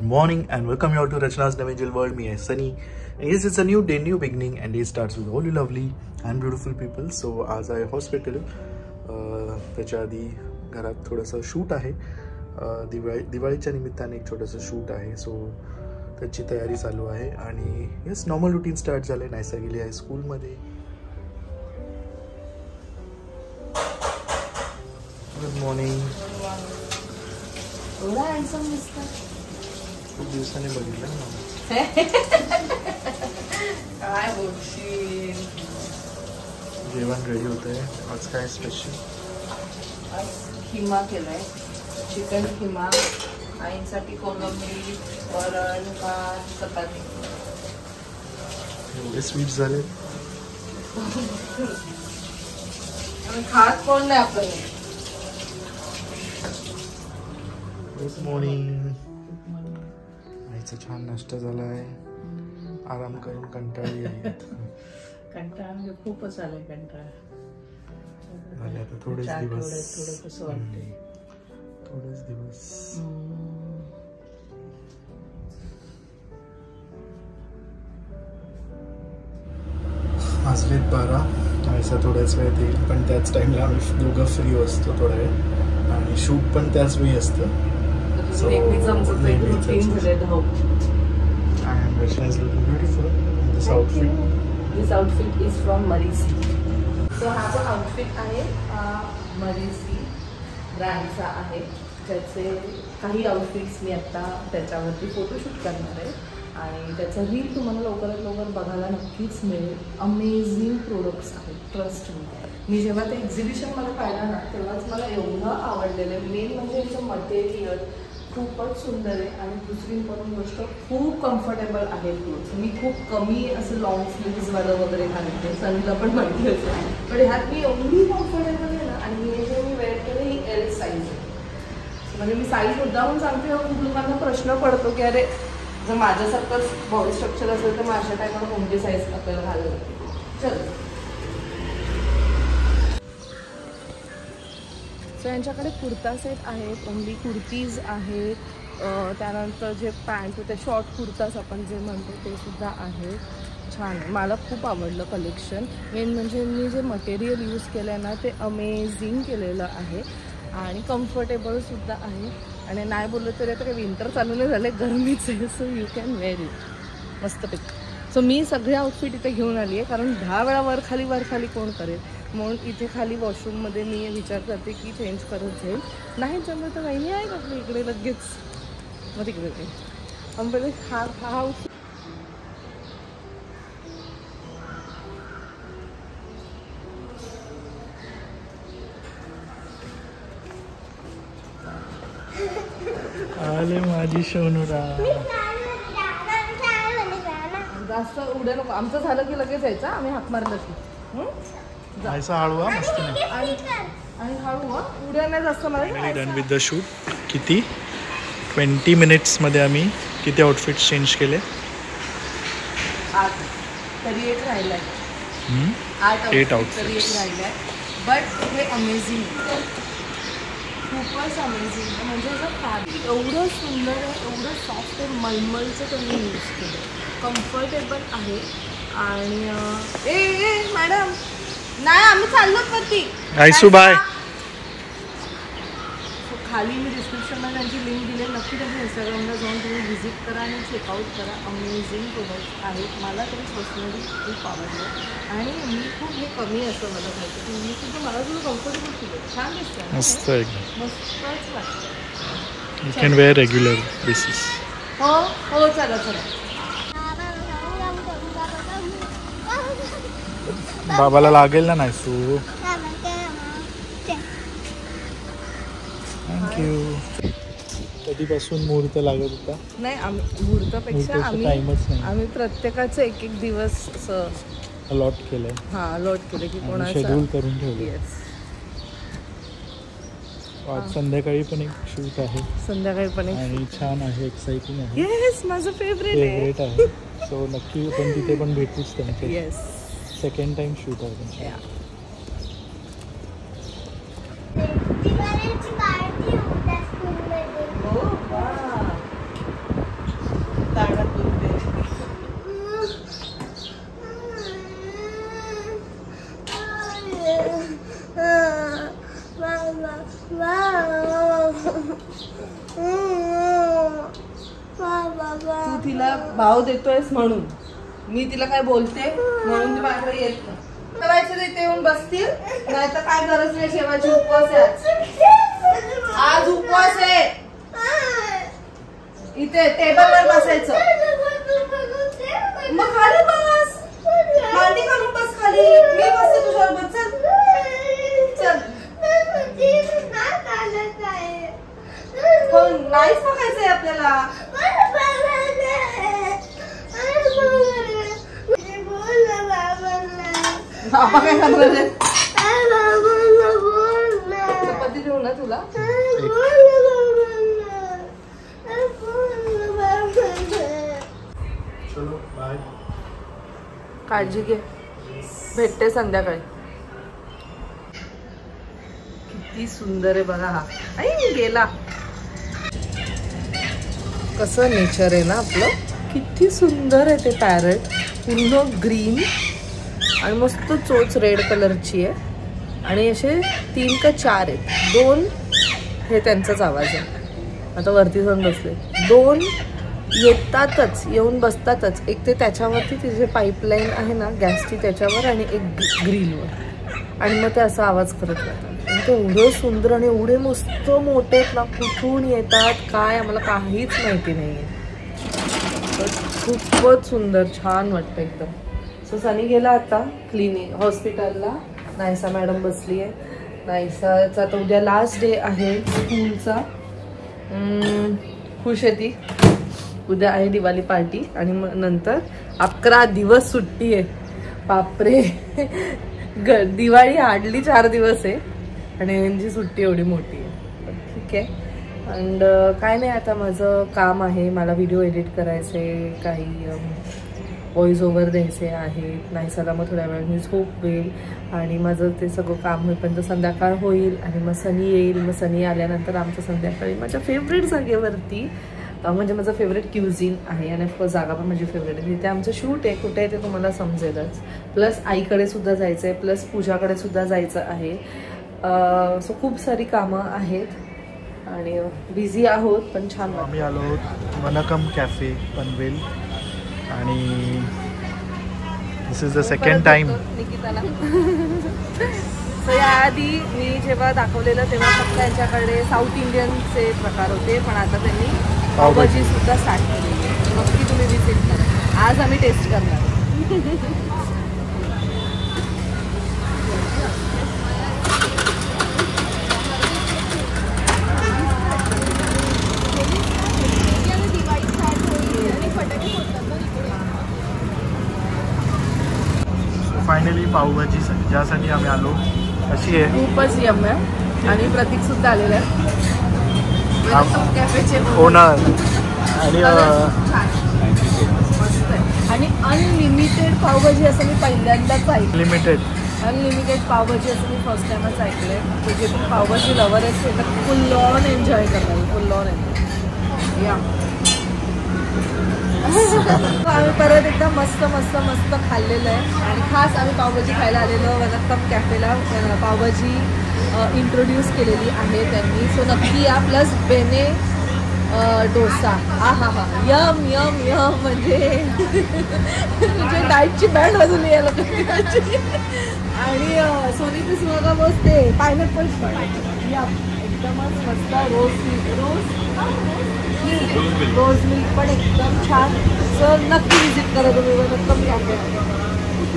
morning and welcome you all to Rachna's Navangel World. Me, Sunny. And yes, it's a new day, new beginning, and day starts with all you lovely and beautiful people. So आज आहे hospital. त्याच्या आधी घरात थोडंसं shoot आहे. दिवाळीच्या निमित्ताने एक छोटंसं शूट आहे. सो त्याची तयारी चालू आहे आणि येस नॉर्मल रुटीन स्टार्ट झाले. नायसा गेली आहे स्कूलमध्ये. Good morning. खूप दिवसाने बघितलं ना. काय बोलशील. जेवण रेडी होतंय. आज काय स्पेशल? आज खिमा केलाय, चिकन खिमा. आईंसाठी कोलंबी, वरण, भात, चपाती. एवढे स्वीट झाले. खात कोण नाही आपण. Good morning. आईचा छान नाश्ता झाला आहे. आराम करून कंटाळली आहे. कंटाळा म्हणजे खूपच आलाय कंटाळा. झाले आता थोडेच दिवस. थोडं कसं वाटतंय. थोडेच दिवस. वाजलेत 12. आईचा थोड्याच वेळात येईल, पण त्याच टाइमला आम्ही दोघं फ्री असतो थोडा वेळ आणि शूट पण त्याच वेळी असतं. So and Rachna is looking beautiful in this outfit. This outfit is from Marisi. So हा जो आउटफिट आहे मरीसी ब्रँडचा आहे. त्याचे काही आउटफिट्स मी आता त्याच्यावरती फोटोशूट करणार आहे आणि त्याचा रील तुम्हाला लवकरात लवकर बघायला नक्कीच मिळेल. अमेझिंग प्रोडक्ट्स आहेत, ट्रस्ट मी. जेव्हा ते एक्झिबिशनमध्ये पाहिलं ना तेव्हाच मला एवढं आवडलेलं. मेन म्हणजे याचं मटेरियल खूपच सुंदर आहे आणि दुसरी इम्पॉर्टंट गोष्ट खूप कम्फर्टेबल आहे क्लोथ्स. मी खूप कमी असं लॉंग स्लीव्जवालं वगैरे घालते, सनीला पण माहिती असेल, पण ह्यात मी एवढी कम्फर्टेबल आहे ना. आणि हे जे मी वेअर केलं ही एल साईज आहे. म्हणजे मी साईज मुद्दाहून सांगते. खूप लोकांना प्रश्न पडतो की अरे जर माझ्यासारखंच बॉडी स्ट्रक्चर असेल तर माझ्या टायमाला कोणती साईज आपल्याला घालायला लागते. चल. सो यांच्याकडे कुर्ता सेट आहेत, ओनली कुर्तीज आहेत. त्यानंतर जे पॅन्ट ते शॉर्ट कुर्ताज आपण जे म्हणतो ते सुद्धा आहेत. छान आहे, मला खूप आवडलं कलेक्शन. मेन म्हणजे मी जे मटेरियल यूज केलं आहे ना ते अमेझिंग केलेलं आहे आणि कम्फर्टेबलसुद्धा आहे. आणि नाही बोललं तरी आता काही विंटर चालू नाही झालं, गरमीच आहे. So you can wear it मस्तपैकी. सो मी सगळे आउटफिट इथे घेऊन आली आहे कारण 10 वेळा वर खाली कोण करेल. म्हणून इथे खाली वॉशरूममध्ये मी विचार करते की चेंज करत जाईल. नाही जमलं तर नाही आहे आपल्या इकडे लगेच. मग तिकडे ते पहिले हा आउटफिट. आले माझी सोनुरा. जास्त उड्या नको. आमचं झालं की लगेच यायचं. आम्ही हाक मारलं की जायचा हळूवा मस्त नाही. आणि हळू उड्या नाही जास्त मला. Done with the shoot. किती 20 मिनिट्समध्ये आम्ही किती आउटफिट्स चेंज केले? 8. तरी एक राहिलाय. 8 आउटफिट तरी एक राहिलाय. बट हे अमेझिंग, खूपच अमेझिंग. म्हणजे असं फॅब्रिक एवढं सुंदर आहे, एवढं सॉफ्ट आहे. मलमलचं त्यांनी यूज केलं. कम्फर्टेबल आहे. आणि ए मॅडम नाही आम्ही चाललो वरती. आयसू बाय. खाली मी डिस्क्रिप्शनमध्ये त्यांची लिंक दिली. नक्की त्यांच्या इंस्टाग्रामला जाऊन तुम्ही व्हिजिट करा आणि चेकआउट करा. अमेझिंग प्रोडक्ट आहेत. मला तरी पर्सनली खूप आवडलं आणि मी खूप हे कमी असं मला माहिती की मी सुद्धा मला सुद्धा कम्फर्टेबल फील होतं. छान दिसतं. मस्त एकदम. मस्तच वाटतं. You can wear regular basis. हो चला. बाबाला लागेल ना नायसू. थँक्यू. कधीपासून मुहूर्त लागत होता? नाही आम्ही मुहूर्तापेक्षा आम्ही प्रत्येकाचं एक दिवस असं अलॉट केलंय. अलॉट केलं की कोणाचं शेड्यूल करून ठेवलं. आज संध्याकाळी पण एक शूट आहे. आणि छान आहे, एक्साइटिंग आहे. येस माझं फेवरेट आहे. सो नक्की आपण तिथे पण भेटूच त्यांच्या. येस. सेकंड टाइम शूट आहे. तू तिला भाव देतोयस म्हणून मी तिला काय बोलते म्हणून ती माझ्याकडे येत नाही. करायचं इथे येऊन बसतील, नाही तर काय गरज नाही शेवायची. उपवास आहे आज उपवास आहे. इथे टेबलवर बसायचं. मग खाली बस, मांडी घालून बस खाली. मी बसते तुझ्याबरोबर. चल चल. नाहीच बघायचंय आपल्याला. बाबा काय करणार आहे? चपाती देऊ ना तुला? चलो बाय. काळजी घे, भेटते संध्याकाळी. किती सुंदर आहे बघा हा. आई गेला. कसं नेचर आहे ना आपलं. किती सुंदर आहे ते पॅरट. पूर्ण ग्रीन आणि मस्त चोच रेड कलरची आहे. आणि असे 3 का 4 आहेत. 2 हे त्यांचाच आवाज आहे. आता वरती जाऊन बसले. 2 येतातच, येऊन बसतातच. एक ते त्याच्यावरती तिचे पाईपलाईन आहे ना गॅसची त्याच्यावर, आणि एक ग्रिलवर. आणि मग ते असा आवाज करत राहतात. आणि ते एवढं सुंदर आणि एवढे मस्त मोठे आहेत ना. कुठून येतात काय आम्हाला काहीच माहिती नाही आहे. खूपच सुंदर, छान वाटतं एकदम. सो सनी गेला आता क्लिनिक हॉस्पिटलला. नायसा मॅडम बसली आहे. नायसाचा आता उद्या लास्ट डे आहे स्कूलचा. खुश आहे ती. उद्या आहे दिवाळी पार्टी आणि मग नंतर 11 दिवस सुट्टी आहे. बापरे. दिवाळी हार्डली 4 दिवस आहे आणि यांची सुट्टी एवढी मोठी आहे. ठीक आहे. अँड काय नाही, आता माझं काम आहे. मला व्हिडिओ एडिट करायचे, काही व्हॉइस ओव्हर द्यायचे आहेत. नाहीसाला मग थोड्या वेळ मी झोपेल आणि माझं ते सगळं काम होईपर्यंत संध्याकाळ होईल. आणि मग सनी येईल. मग सनी आल्यानंतर आमचं संध्याकाळी माझ्या फेवरेट जागेवरती, म्हणजे माझं फेवरेट क्युझिन आहे आणि ऑफकोर्स जागा पण माझी फेवरेट आहे. तिथे आमचं शूट आहे. कुठे आहे ते तुम्हाला समजेलच. प्लस आईकडे सुद्धा जायचं आहे, प्लस पूजाकडे सुद्धा जायचं आहे. सो खूप सारी कामं आहेत आणि बिझी आहोत, पण छान. आम्ही आलो आहोत वनकम कॅफे पनवेल आणि this is the second time. निकिताला सो याआधी मी जेव्हा दाखवलेलं तेव्हा फक्त यांच्याकडे साऊथ इंडियनचे प्रकार होते, पण आता त्यांनी पावभाजी सुद्धा स्टार्ट केलेली आहे. नक्की तुम्ही विजिट करा. आज आम्ही टेस्ट करणार. फायनली पावभाजी ज्यासाठी आम्ही आलो अशी आहे. खूपच यम आहे. आणि प्रतीक सुद्धा आलेला आहे कॅफेचे ओनर. आणि अनलिमिटेड पावभाजी असं मी पहिल्यांदाच ऐकलं. अनलिमिटेड पावभाजी असं मी फर्स्ट टाइमच ऐकलंय. ते जे पण पावभाजी लवर आहेत ते तर फुल ऑन एन्जॉय करणार. फुल ऑन एन्जॉय. या आम्ही परत एकदा मस्त मस्त मस्त खाल्लेलं आहे. आणि खास आम्ही पावभाजी खायला आलेलो वनकम कॅफेला. पावभाजी इंट्रोड्यूस केलेली आहे त्यांनी. सो नक्की या. प्लस बेने डोसा. हा यम यम यम. म्हणजे डाएटची बँड वाजवली याला. आणि सोनी पीस बघा बसते पायनॅपल एकदमच मस्त. रोज मिल्क पण एकदम छान. सो नक्की विजिट करा तुम्ही वनकम कॅफे.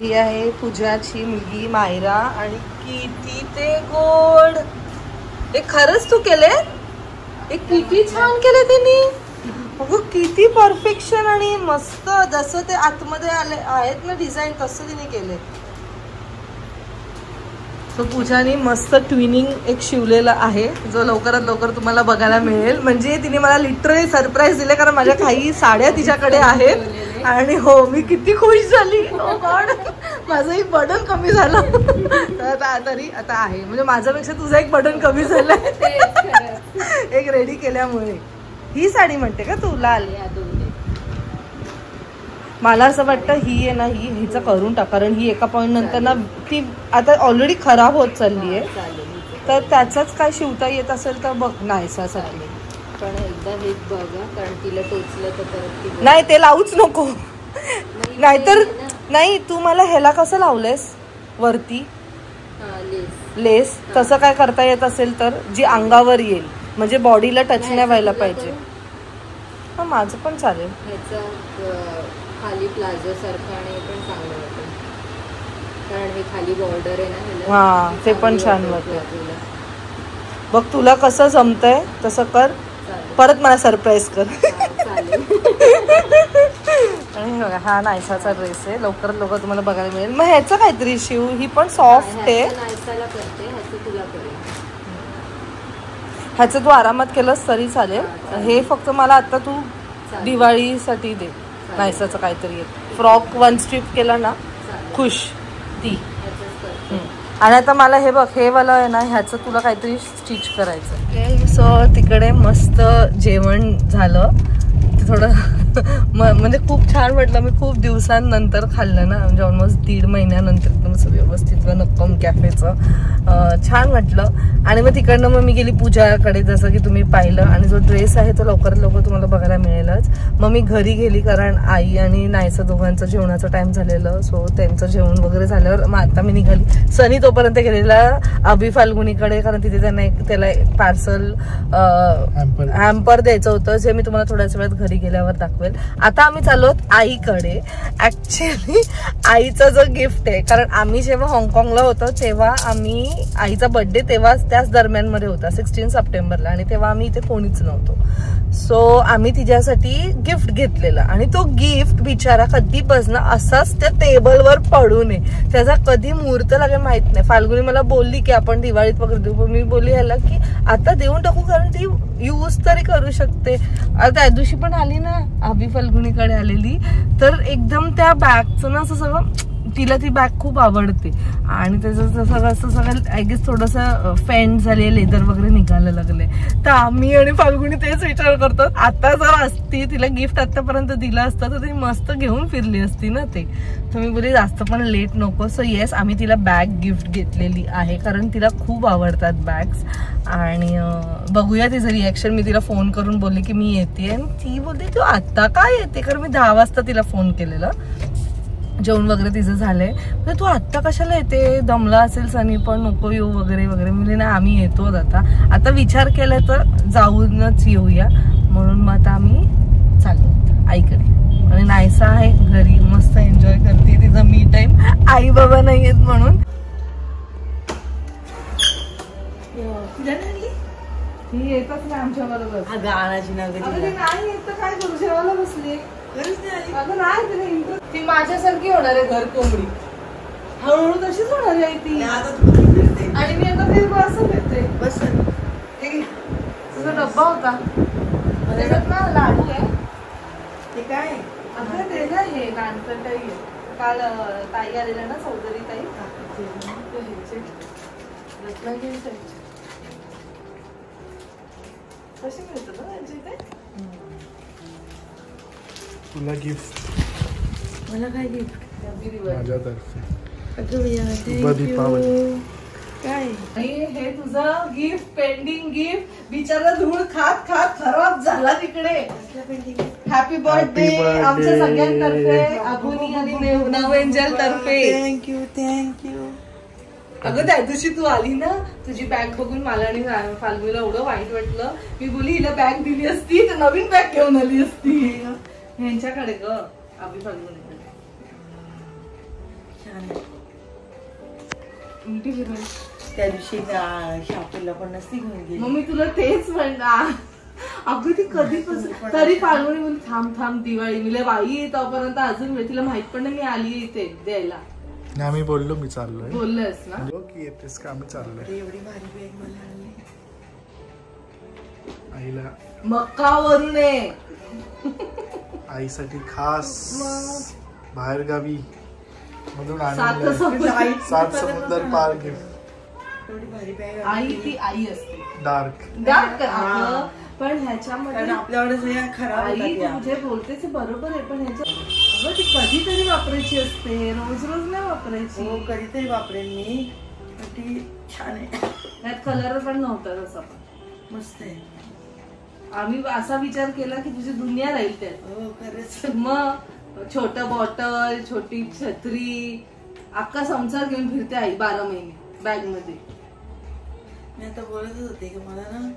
ही आहे पूजाची मुलगी मायरा. आणि किती ते गोड. हे खरंच तू केले? हे किती छान केले त्यांनी. अगं किती परफेक्शन आणि मस्त. जसं ते आतमध्ये आले आहेत ना डिझाईन तसं तिने केले. सो पूजाने मस्त ट्विनिंग एक शिवलेला आहे जो लवकरात लवकर तुम्हाला बघायला मिळेल. म्हणजे तिने मला लिटरली सरप्राईज दिले, कारण माझ्या काही साड्या तिच्याकडे आहेत. आणि हो मी किती खुश झाली. ओ गॉड, माझंही बर्डन कमी झालं. तरी आता आहे म्हणजे माझ्यापेक्षा तुझं एक बर्डन कमी झालंय एक रेडी केल्यामुळे. ही साडी म्हणते का तू लाल? मला असं वाटतं ही आहे ना, हिचं करून टाक. कारण ही एका पॉईंट नंतर ना ती आता ऑलरेडी खराब होत चालली आहे. तर त्याचंच काय शिवता येत असेल तर बघ नायसासाठी. पण एकदा हे बघा, कारण तिला टोचलं तर परत नाही ते लावूच नको, नाहीतर नाही. तू मला ह्याला कसं लावलेस वरती लेस, तसं काय करता येत असेल तर जी अंगावर येईल, म्हणजे बॉडीला टच नाही व्हायला पाहिजे. हा माझं पण चालेल. ह्याचं खाली प्लाझो सारखं आणि हे पण चांगलं वाटतं, कारण हे खाली बॉर्डर आहे ना. हा ते पण छान वाटतं. बघ तुला कसं जमतंय तसं कर, परत मला सरप्राईज कर. आणि बघा हा नायसाचा ड्रेस आहे, लवकरात लवकर तुम्हाला बघायला मिळेल. मग ह्याचं काहीतरी शिव, ही पण सॉफ्ट आहे. ह्याचं तू आरामात केलंस तरी चालेल. हे फक्त मला आता तू दिवाळीसाठी दे नायसाचं काहीतरी. फ्रॉक वन स्ट्रिप केला ना खुश ती. आणि आता मला हे बघ, हे वाला आहे ना, ह्याचं तुला काहीतरी स्टिच करायचं. ओके सो तिकडे मस्त जेवण झालं, थोडं म्हणजे खूप छान वाटलं. मी खूप दिवसांनंतर खाल्लं ना, म्हणजे ऑलमोस्ट 1.5 महिन्यानंतर एकदम असं व्यवस्थित नक्कम कॅफेचं छान वाटलं. आणि मग तिकडनं मग मी गेली पूजाकडे, जसं की तुम्ही पाहिलं. आणि जो ड्रेस आहे तो लवकरात लवकर तुम्हाला बघायला मिळेलच. मग मी घरी गेली, कारण आई आणि नायसा दोघांचं जेवणाचं टाइम झालेलं. सो त्यांचं जेवण वगैरे झाल्यावर मग आता मी निघाली. सनी तोपर्यंत गेलेला अभि फाल्गुनीकडे, कारण तिथे त्याला पार्सल हॅम्पर द्यायचं होतं, जे मी तुम्हाला थोड्याच वेळात घरी गेल्यावर दाखवेल. आता आम्ही चाललो आईकडे. ऍक्च्युअली आईचं जो गिफ्ट आहे, कारण आम्ही जेव्हा हाँगकाँगला होतो तेव्हा आम्ही आईचा बर्थडे तेव्हा त्याच दरम्यान मध्ये होता 16 सप्टेंबरला, आणि तेव्हा आम्ही इथे कोणीच नव्हतो. सो आम्ही तिच्यासाठी गिफ्ट घेतलेलं, आणि तो गिफ्ट बिचारा कधीपासून असाच त्या टेबलवर पडून आहे. त्याचा कधी मुहूर्त लागेल माहित नाही. फाल्गुनी मला बोलली की आपण दिवाळीत वगैरे देऊ. मी बोलली ह्याला की आता देऊन टाकू, कारण ती यूज तरी करू शकते. आता त्या दिवशी पण आली ना अभि फाल्गुनीकडे आलेली, तर एकदम त्या बॅगचं ना असं सगळं, तिला ती बॅग खूप आवडते. आणि त्याचं सगळं आय गेस थोडंसं फेंड झाले, लेदर वगैरे निघायला लागले. तर आम्ही आणि फाल्गुनी तेच विचार करतो, आता जर असती तिला गिफ्ट आतापर्यंत दिलं असतं तर ती मस्त घेऊन फिरली असती ना ते. तर मी बोलली जास्त पण लेट नको. सो येस, आम्ही तिला बॅग गिफ्ट घेतलेली आहे, कारण तिला खूप आवडतात बॅग्स. आणि बघूया तिचं रिॲक्शन. मी तिला फोन करून बोलले की मी येते, आणि ती बोलते तू आता काय येते, कारण मी 10 वाजता तिला फोन केलेला. जेवण वगैरे तिचं झालंय. तू आत्ता कशाला येते, दमला असेल सनी पण, नको येऊ वगैरे वगैरे. म्हणजे ना आम्ही येतोच आता विचार केलाय तर जाऊनच येऊया, म्हणून मग आता आम्ही चाललो आईकडे. आणि नायसा आहे घरी, मस्त एन्जॉय करते तिचा मी टाइम. आई बाबा नाही येत म्हणून. ही येतच नाही आमच्या बरोबर. नाही येत तर काय करू, जेवायला बसली. अगं नाही तिला इंटरेस्ट, ती माझ्यासारखी होणार आहे घर कोंबडी, हळूहळू तशीच होणार आहे ती. आणि मी आता ते असं फिरते. बस तुझा डब्बा होता त्याच्यात ना लाडू आहे, ते काय अगं ते ना हे नानकट ताई आहे. काल ताई आलेल्या ना, चौधरी ताई, कशी मिळतं ना त्यांच्या इथे. तुला गिफ्ट, मला काय गिफ्ट माझ्यातर्फे काय. हे तुझं गिफ्ट, पेंडिंग गिफ्ट, बिचारा धूळ खात खात खराब झाला तिकडे. हॅपी बर्थडे आमच्या सगळ्यांतर्फे, अबुनी आणि नवएंजल तर्फे. थँक्यू. अगं त्या दिवशी तू आली ना, तुझी बॅग बघून मला आणि फाल्गुनीला एवढं वाईट वाटलं. मी बोली हिला बॅग दिली असती तर नवीन बॅग घेऊन आली असती. ह्यांच्याकडे ग, अभि फाल्गुनीकडे. त्या दिवशी शापूरला पण नसती घेऊन गेली. मग मी तुला तेच म्हणणार. अगं ती कधीपासून तरी फाल्गुनी बोलली थांब दिवाळी. मी बाई तोपर्यंत अजून तिला माहित पण नाही मी आली इथे द्यायला. आम्ही बोललो मी चाललोय, बोललेस ना की येतेस का, आम्ही चाललोय. एवढी भारी बॅग मला आणली आईला, मक्कावरून आहे आईसाठी खास बाहेर गावी मधून 7 समुद्र पार गिफ्ट. एवढी भारी बॅग. आई ती आई असते, डार्क पण ह्याच्यामध्ये आपल्याकडे खराब. आई तुझे बोलतेच बरोबर आहे, पण ह्याच्या ती कधीतरी वापरायची असते, रोज रोज नाही वापरायची. कधीतरी वापरेन मी. छान आहे. त्यात कलर पण नव्हता तसा पण मस्त आहे. आम्ही असा विचार केला की तुझी दुनिया राहील त्यात. हो खरंच. मग छोट बॉटल, छोटी छत्री, अख्खा संसार घेऊन फिरते आई 12 महिने बॅग मध्ये. मी आता बोलतच होते की मला ना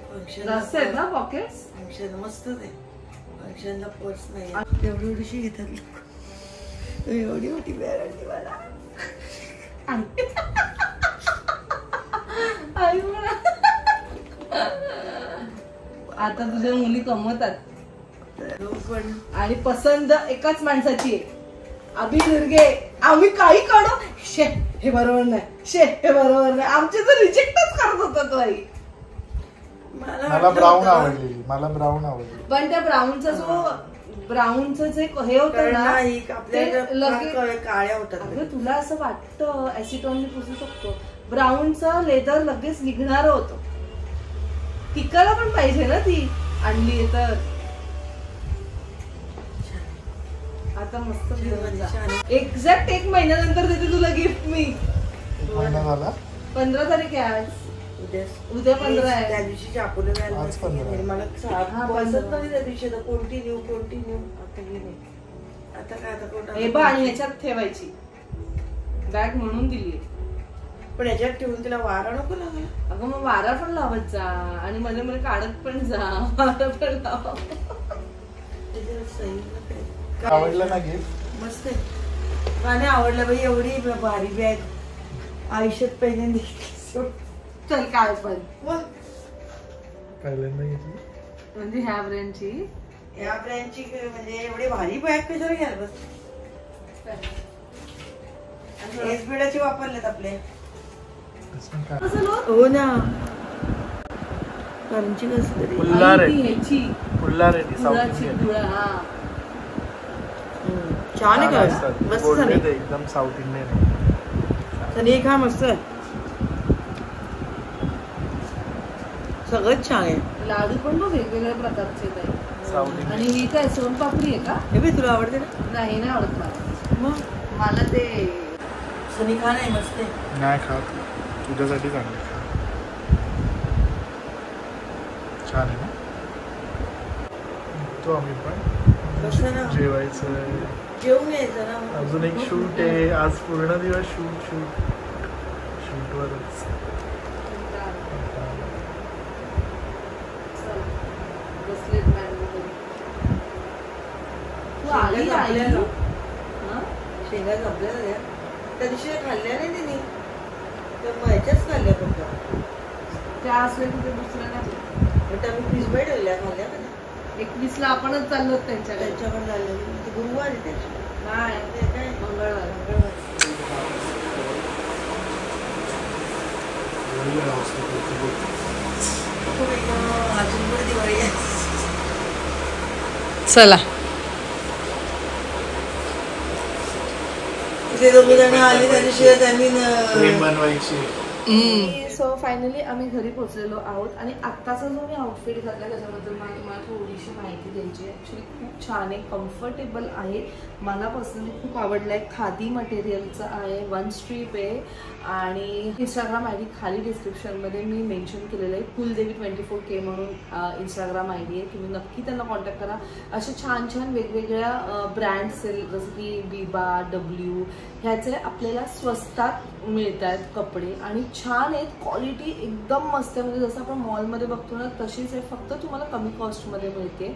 फंक्शन जास्त आहेत ना पॉकेट्स. फंक्शन मस्त आहे. फंक्शनला पर्स नाही एवढी एवढीशी घेतात लोक. एवढी मोठी बॅग आणली मला. आई मला आता तुझ्या मुली कमवतात पण आणि पसंत एकाच माणसाची आहे. आम्ही निर्गे आम्ही काही काढू शे हे बरोबर नाही, शे हे बरोबर नाही, आमचे तर रिजेक्टच करत होतात बाई. मला ब्राऊन आवडलेली, मला ब्राऊन आवडली. पण त्या ब्राऊनचं जे हे होतं ना आपल्या काळ्या होतात. अगं तुला असं वाटतं ऍसिटॉनने पुसू शकतो, ब्राऊनचं लेदर लगेच निघणार होतं. टिकायला पण पाहिजे ना ती आणली तर. आता मस्त एक्झॅक्ट 1 महिन्यानंतर देते तुला गिफ्ट मी. 1 महिना झाला. 15 तारीख आहे आज. उद्या 15 आहे. त्या दिवशी चाकूला मला पसंत नाही त्या दिवशी. कोणती न्यू आता काय आता कोणता हे बा आणि ह्याच्यात ठेवायची बॅग म्हणून दिली. पण ह्याच्यात ठेवून तिला वारा नको लागला. अगं मग वारा पण लावत जा आणि मध्ये मध्ये काढत पण जा. वारा पण लाव. आवडलं ना गिफ्ट? मस्त आहे. गाणे आवडलं बाई. एवढी भारी बॅग आयुष्यात पहिल्यांदा. चल काय पण पहिल्यांदा घेतली म्हणजे ह्या ब्रँडची म्हणजे एवढी भारी बॅग कशाला घ्याल. बस एसबीडाची वापरलेत आपले. हो ना कारणची कसली फुल्लार आहे छान आहे का. मस्त झाली एकदम साऊथ इंडियन. एक हा मस्त आहे. सगळंच छान आहे. लाडू पण बघ वेगवेगळ्या प्रकारचे आणि ही काय सोनपापडी आहे का. हे बी तुला आवडते ना. नाही ना आवडत मला. मग मला ते सनी खान आहे. मस्त आहे. नाही खात तुझ्यासाठी चांगलं. छान आहे ना. तो आम्ही पण जेवायचं जेवून यायचं ना. अजून एक शूट आहे आज. पूर्ण दिवस शूटवरच. शेंगा आपल्याला द्या. त्या दिवशी खाल्ल्या नाही तिने. तर ह्याच्याच खाल्ल्या फक्त. त्या असल्या की ते दुसऱ्या आम्ही फ्रीजमध्ये ठेवल्या खाल्ल्या का. 21 ला आपणच चाललो त्यांच्याकडे. त्यांच्याकडे झालं गुरुवार आहे त्याची. नाही काय मंगळवार. दिवाळी आहे. चला ते दोघे जण आले त्याच्याशिवाय त्यांनी बनवायची. सो फायनली आम्ही घरी पोहोचलेलो आहोत आणि आत्ताचा जो मी आउटफिट घातला त्याच्याबद्दल मला तुम्हाला थोडीशी माहिती द्यायची. ॲक्च्युली खूप छान आहे, कम्फर्टेबल आहे. मला पर्सनली खूप आवडलं आहे. खादी मटेरियलचं आहे, 1 स्ट्रीप आहे आणि इंस्टाग्राम आय डी खाली डिस्क्रिप्शनमध्ये मी मेन्शन केलेलं आहे. कुलदेवी 24K म्हणून इंस्टाग्राम आय डी आहे. तुम्ही नक्की त्यांना कॉन्टॅक्ट करा. असे छान छान वेगवेगळ्या ब्रँड्स जसं की बिबा, डब्ल्यू ह्याचे आपल्याला स्वस्तात मिळतात कपडे आणि छान आहेत. क्वालिटी एकदम मस्त आहे. म्हणजे जसं आपण मॉलमध्ये बघतो ना तशीच आहे, फक्त तुम्हाला कमी कॉस्टमध्ये मिळते.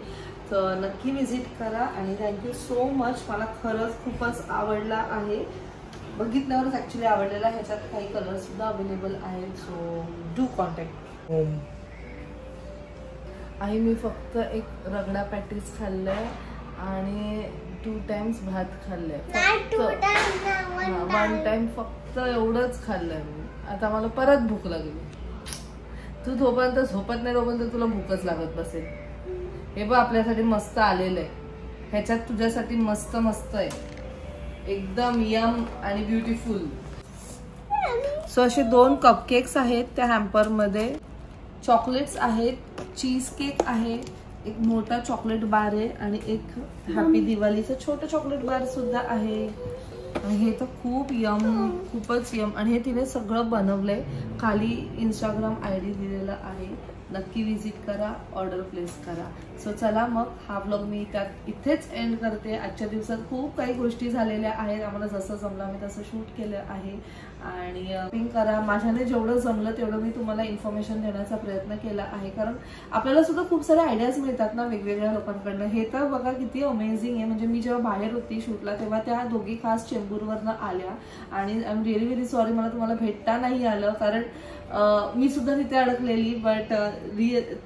तर नक्की विजिट करा आणि थँक्यू सो मच. मला खरंच खूपच आवडला आहे. बघितल्यावरच ॲक्च्युली आवडलेला. ह्याच्यात काही कलरसुद्धा अवेलेबल आहेत. So do contact. आणि मी फक्त एक रगडा पॅटीस खाल्लं आहे आणि 2 टाइम्स भात खाल्लंय. 1 टाइम फक्त एवढंच खाल्लंय मी. आता मला परत भूक लागली. तू जोपर्यंत झोपत नाही तोपर्यंत तुला भूकच लागत बसेल. हे बघ आपल्यासाठी मस्त आलेलं आहे. ह्याच्यात तुझ्यासाठी मस्त मस्त आहे एकदम यम आणि ब्युटिफुल. सो असे 2 कपकेक्स आहेत त्या हॅम्परमध्ये. चॉकलेट्स आहेत, चीज केक आहे, एक मोठा चॉकलेट बार आहे आणि एक हॅपी दिवाळीचं छोटं चॉकलेट बार सुद्धा आहे. आणि हे तर खूप खूपच यम. आणि हे तिने सगळं बनवलंय. खाली इंस्टाग्राम ID दिलेला आहे, नक्की विजिट करा, ऑर्डर प्लेस करा. सो चला मग हा व्लॉग मी इथेच एंड करते. आजच्या दिवसात खूप काही गोष्टी झालेल्या आहेत. आम्हाला जसं जमलं आम्ही तसं शूट केलं आहे. आणि पिंक करा, माझ्याने जेवढं जमलं तेवढं मी तुम्हाला इन्फॉर्मेशन देण्याचा प्रयत्न केला आहे. कारण आपल्याला सुद्धा खूप सारे आयडियाज मिळतात ना वेगवेगळ्या लोकांकडनं. हे तर बघा किती अमेझिंग आहे. म्हणजे मी जेव्हा बाहेर होती शूटला तेव्हा त्या दोघी खास चेंबूरवरनं आल्या. आणि I am really very sorry मला तुम्हाला भेटता नाही आलं, कारण मी सुद्धा तिथे अडकलेली. But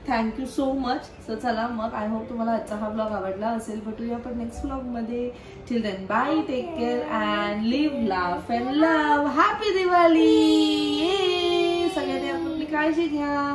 thank you so much. So चला मग, आय होप तुम्हाला आजचा हा ब्लॉग आवडला असेल. भेटूया आपण नेक्स्ट ब्लॉग मध्ये. Till then bye, take care and live, laugh and love. Happy Diwali. सगळ्यांनी आपली काळजी घ्या.